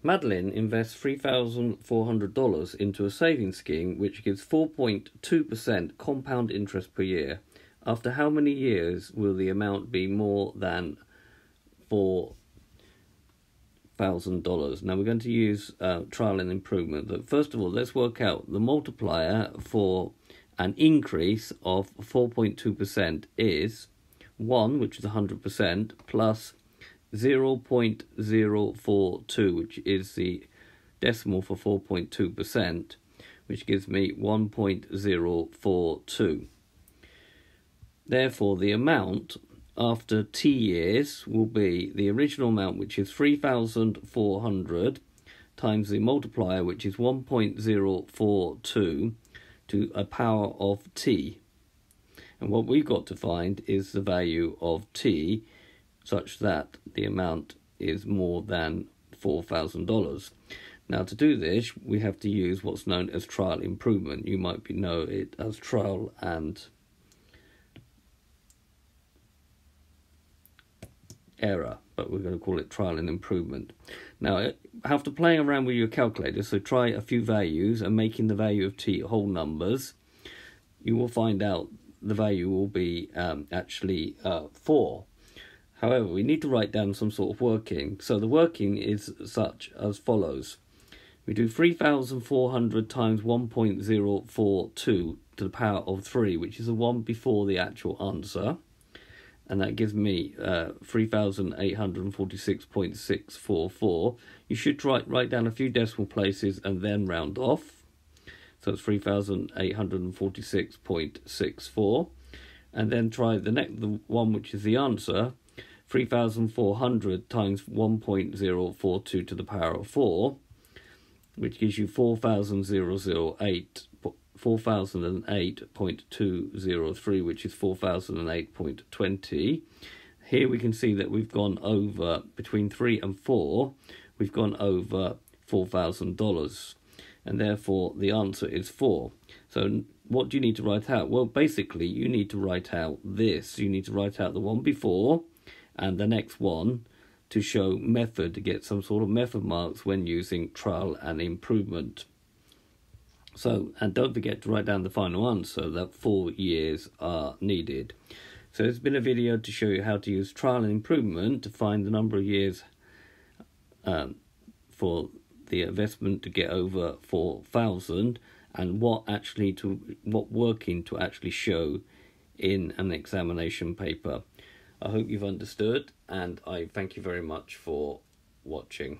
Madeline invests $3,400 into a savings scheme which gives 4.2% compound interest per year. After how many years will the amount be more than $4,000? Now we're going to use trial and improvement. But first of all, let's work out the multiplier for an increase of 4.2% is 1, which is 100%, plus 0.042, which is the decimal for 4.2%, which gives me 1.042. Therefore, the amount after t years will be the original amount, which is 3,400, times the multiplier, which is 1.042, to a power of t. And what we've got to find is the value of t, such that the amount is more than $4,000. Now, to do this, we have to use what's known as trial improvement. You might know it as trial and error, but we're going to call it trial and improvement. Now, after playing around with your calculator, so try a few values and making the value of t whole numbers, you will find out the value will be actually 4. However, we need to write down some sort of working. So the working is such as follows. We do 3,400 times 1.042 to the power of 3, which is the one before the actual answer. And that gives me 3,846.644. You should write down a few decimal places and then round off. So it's 3,846.64. And then try the one which is the answer, 3,400 times 1.042 to the power of 4, which gives you 4,008.203, which is 4,008.20. Here we can see that we've gone over, between 3 and 4, we've gone over $4,000, and therefore the answer is 4. So what do you need to write out? Well, basically, you need to write out this. You need to write out the one before and the next one to show method, to get some sort of method marks when using trial and improvement. So, and don't forget to write down the final answer, that 4 years are needed. So it's been a video to show you how to use trial and improvement to find the number of years for the investment to get over 4,000, and what working to actually show in an examination paper. I hope you've understood, and I thank you very much for watching.